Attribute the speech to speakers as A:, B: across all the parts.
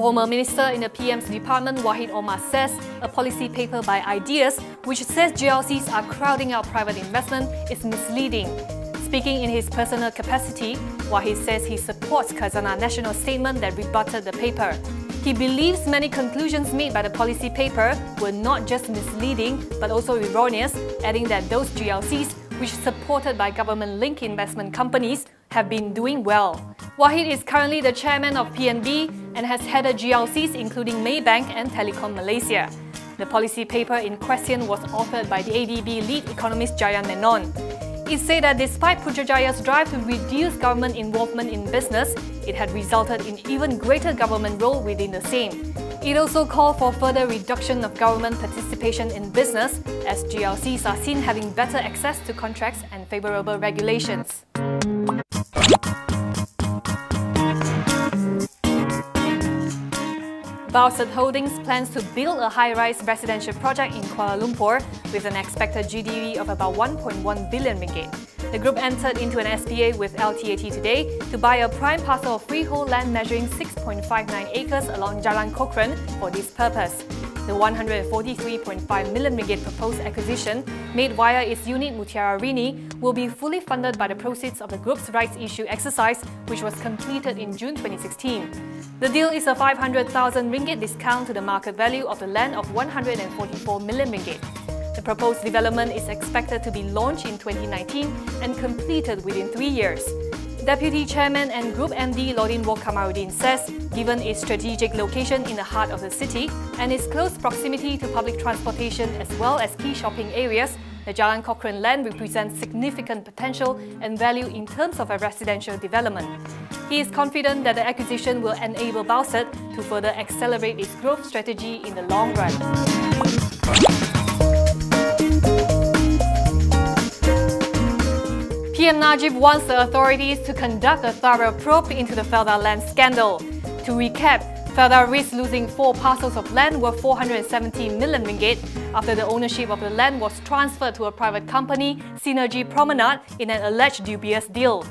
A: Former Minister in the PM's department, Wahid Omar, says a policy paper by Ideas which says GLCs are crowding out private investment is misleading. Speaking in his personal capacity, Wahid says he supports Khazanah National statement that rebutted the paper. He believes many conclusions made by the policy paper were not just misleading but also erroneous, adding that those GLCs, which are supported by government-linked investment companies, have been doing well. Wahid is currently the chairman of PNB and has headed GLCs including Maybank and Telekom Malaysia. The policy paper in question was authored by the ADB lead economist Jayan Menon. It said that despite Putrajaya's drive to reduce government involvement in business, it had resulted in even greater government role within the same. It also called for further reduction of government participation in business, as GLCs are seen having better access to contracts and favourable regulations. Bassett Holdings plans to build a high-rise residential project in Kuala Lumpur with an expected GDV of about 1.1 billion ringgit. The group entered into an SPA with LTAT today to buy a prime parcel of freehold land measuring 6.59 acres along Jalan Cochrane for this purpose. The 143.5 million ringgit proposed acquisition, made via its unit Mutiara Rini, will be fully funded by the proceeds of the group's rights issue exercise, which was completed in June 2016. The deal is a 500,000 ringgit discount to the market value of the land of 144 million ringgit. The proposed development is expected to be launched in 2019 and completed within 3 years. Deputy Chairman and Group MD Lodin Wok Kamaruddin says, given its strategic location in the heart of the city and its close proximity to public transportation as well as key shopping areas, the Jalan Cochrane land represents significant potential and value in terms of a residential development. He is confident that the acquisition will enable Boustead to further accelerate its growth strategy in the long run. PM Najib wants the authorities to conduct a thorough probe into the Felda land scandal. To recap, Felda risks losing 4 parcels of land worth 470 million ringgit after the ownership of the land was transferred to a private company, Synergy Promenade, in an alleged dubious deal.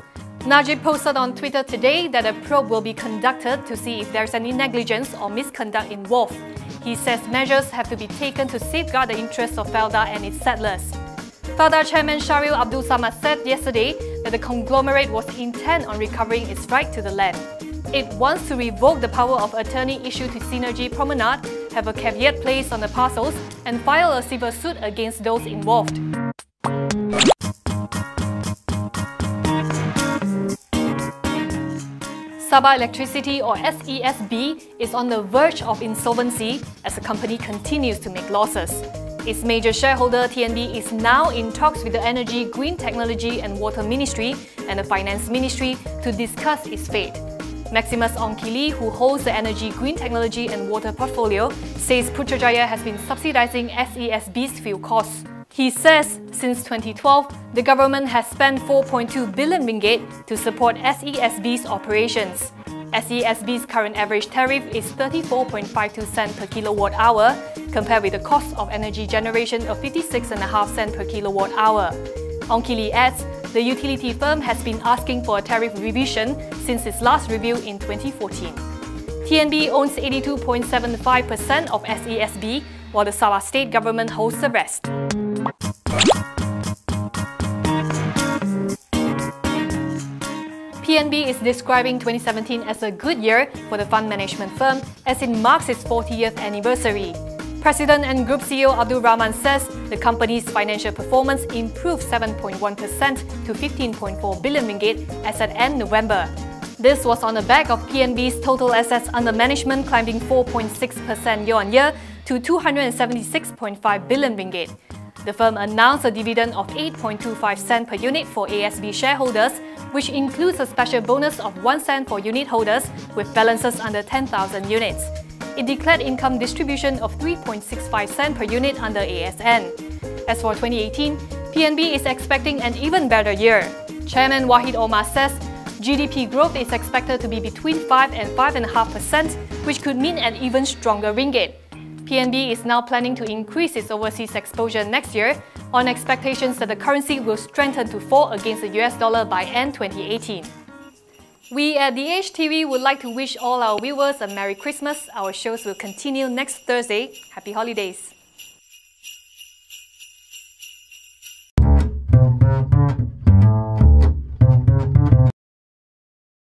A: Najib posted on Twitter today that a probe will be conducted to see if there's any negligence or misconduct involved. He says measures have to be taken to safeguard the interests of Felda and its settlers. Felda Chairman Sharil Abdul Samad said yesterday that the conglomerate was intent on recovering its right to the land. It wants to revoke the power of attorney issued to Synergy Promenade, have a caveat placed on the parcels, and file a civil suit against those involved. Sabah Electricity, or SESB, is on the verge of insolvency as the company continues to make losses. Its major shareholder, TNB, is now in talks with the Energy, Green Technology and Water Ministry and the Finance Ministry to discuss its fate. Maximus Ongkili, who holds the Energy, Green Technology and Water portfolio, says Putrajaya has been subsidizing SESB's fuel costs. He says since 2012, the government has spent 4.2 billion ringgit to support SESB's operations. SESB's current average tariff is 34.52 cents per kilowatt hour, compared with the cost of energy generation of 56.5 cents per kilowatt hour. Ongkili adds, the utility firm has been asking for a tariff revision since its last review in 2014. TNB owns 82.75% of SESB, while the Sabah state government holds the rest. PNB is describing 2017 as a good year for the fund management firm as it marks its 40th anniversary. President and Group CEO Abdul Rahman says the company's financial performance improved 7.1% to 15.4 billion ringgit as at end November. This was on the back of PNB's total assets under management climbing 4.6% year-on-year to 276.5 billion ringgit. The firm announced a dividend of 8.25 cents per unit for ASB shareholders, which includes a special bonus of 1 cent for unit holders with balances under 10,000 units. It declared income distribution of 3.65 cents per unit under ASN. As for 2018, PNB is expecting an even better year. Chairman Wahid Omar says GDP growth is expected to be between 5 and 5.5%, which could mean an even stronger ringgit. PNB is now planning to increase its overseas exposure next year on expectations that the currency will strengthen to fall against the US dollar by end 2018. We at the HTV would like to wish all our viewers a Merry Christmas. Our shows will continue next Thursday. Happy holidays.